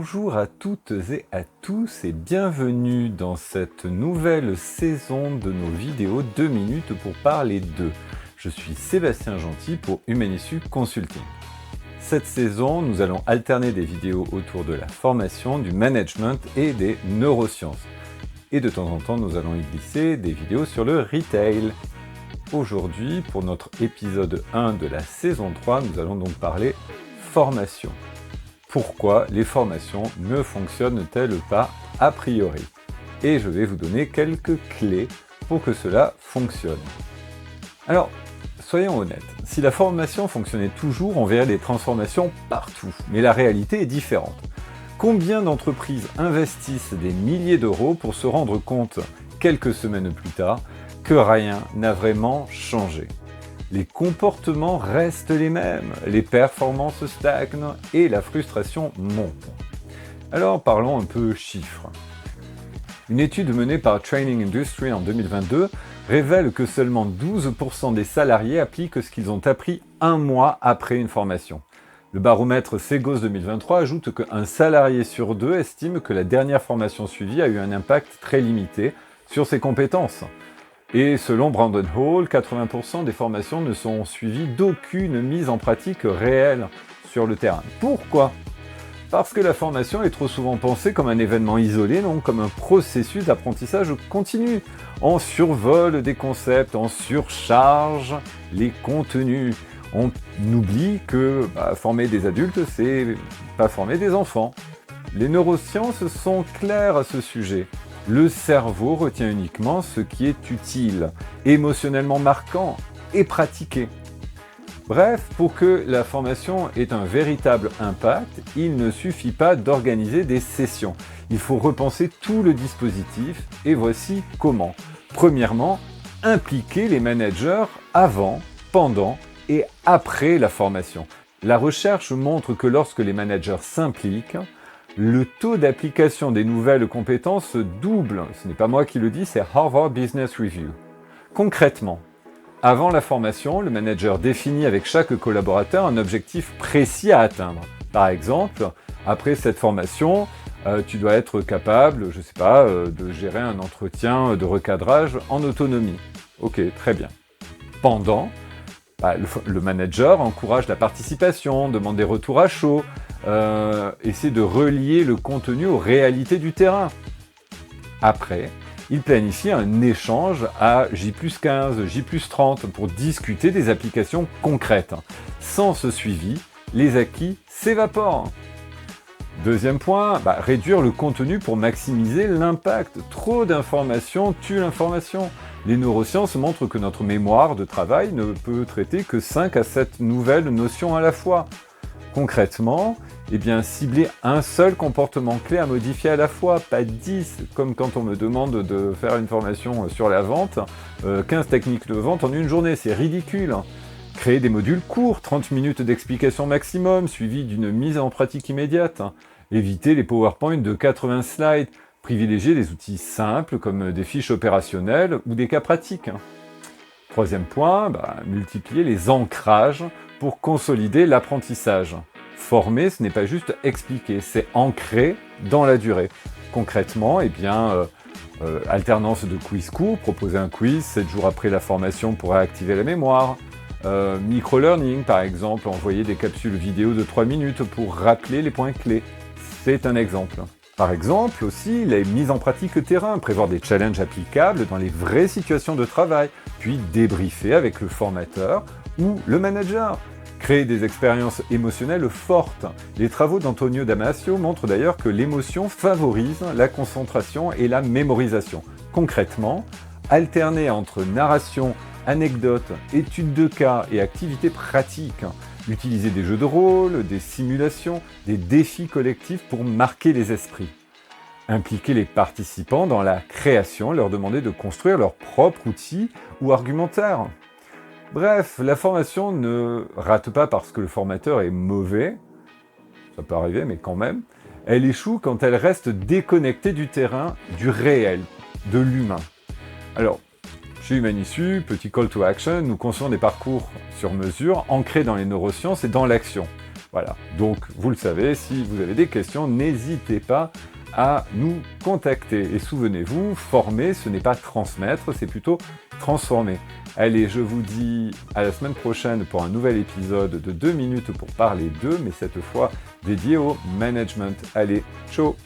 Bonjour à toutes et à tous et bienvenue dans cette nouvelle saison de nos vidéos 2 minutes pour parler d'eux. Je suis Sébastien Gentil pour Humanissu Consulting. Cette saison, nous allons alterner des vidéos autour de la formation, du management et des neurosciences. Et de temps en temps, nous allons y glisser des vidéos sur le retail. Aujourd'hui, pour notre épisode 1 de la saison 3, nous allons donc parler formation. Pourquoi les formations ne fonctionnent-elles pas a priori? Et je vais vous donner quelques clés pour que cela fonctionne. Alors, soyons honnêtes, si la formation fonctionnait toujours, on verrait des transformations partout, mais la réalité est différente. Combien d'entreprises investissent des milliers d'euros pour se rendre compte, quelques semaines plus tard, que rien n'a vraiment changé? Les comportements restent les mêmes, les performances stagnent et la frustration monte. Alors parlons un peu chiffres. Une étude menée par Training Industry en 2022 révèle que seulement 12% des salariés appliquent ce qu'ils ont appris un mois après une formation. Le baromètre Segos 2023 ajoute qu'un salarié sur deux estime que la dernière formation suivie a eu un impact très limité sur ses compétences. Et selon Brandon Hall, 80% des formations ne sont suivies d'aucune mise en pratique réelle sur le terrain. Pourquoi ? Parce que la formation est trop souvent pensée comme un événement isolé, non comme un processus d'apprentissage continu. On survole des concepts, on surcharge les contenus. On oublie que former des adultes, c'est pas former des enfants. Les neurosciences sont claires à ce sujet. Le cerveau retient uniquement ce qui est utile, émotionnellement marquant et pratiqué. Bref, pour que la formation ait un véritable impact, il ne suffit pas d'organiser des sessions. Il faut repenser tout le dispositif et voici comment. Premièrement, impliquer les managers avant, pendant et après la formation. La recherche montre que lorsque les managers s'impliquent, le taux d'application des nouvelles compétences double. Ce n'est pas moi qui le dis, c'est Harvard Business Review. Concrètement, avant la formation, le manager définit avec chaque collaborateur un objectif précis à atteindre. Par exemple, après cette formation, tu dois être capable, de gérer un entretien de recadrage en autonomie. Ok, très bien. Pendant, le manager encourage la participation, demande des retours à chaud, essaie de relier le contenu aux réalités du terrain. Après, il planifie un échange à J+15, J+30 pour discuter des applications concrètes. Sans ce suivi, les acquis s'évaporent. Deuxième point, réduire le contenu pour maximiser l'impact. Trop d'informations tue l'information. Les neurosciences montrent que notre mémoire de travail ne peut traiter que 5 à 7 nouvelles notions à la fois. Concrètement, cibler un seul comportement clé à modifier à la fois, pas 10, comme quand on me demande de faire une formation sur la vente, 15 techniques de vente en une journée, c'est ridicule. Créer des modules courts, 30 minutes d'explication maximum, suivis d'une mise en pratique immédiate. Éviter les PowerPoint de 80 slides, privilégier des outils simples comme des fiches opérationnelles ou des cas pratiques. Troisième point, multiplier les ancrages pour consolider l'apprentissage. Former, ce n'est pas juste expliquer, c'est ancrer dans la durée. Concrètement, alternance de quiz court, proposer un quiz 7 jours après la formation pour réactiver la mémoire. Micro-learning, par exemple, envoyer des capsules vidéo de 3 minutes pour rappeler les points clés. C'est un exemple. Par exemple, aussi, les mises en pratique terrain, prévoir des challenges applicables dans les vraies situations de travail, puis débriefer avec le formateur ou le manager. Créer des expériences émotionnelles fortes. Les travaux d'Antonio Damasio montrent d'ailleurs que l'émotion favorise la concentration et la mémorisation. Concrètement, alterner entre narration, anecdotes, études de cas et activités pratiques. Utiliser des jeux de rôle, des simulations, des défis collectifs pour marquer les esprits. Impliquer les participants dans la création, leur demander de construire leur propre outil ou argumentaire. Bref, la formation ne rate pas parce que le formateur est mauvais, ça peut arriver mais quand même, elle échoue quand elle reste déconnectée du terrain, du réel, de l'humain. Alors, chez Humanissu, petit call to action, nous concevons des parcours sur mesure, ancrés dans les neurosciences et dans l'action. Voilà, donc vous le savez, si vous avez des questions, n'hésitez pas à nous contacter. Et souvenez-vous, former, ce n'est pas transmettre, c'est plutôt transformer. Allez, je vous dis à la semaine prochaine pour un nouvel épisode de 2 minutes pour parler d'eux, mais cette fois dédié au management. Allez, ciao!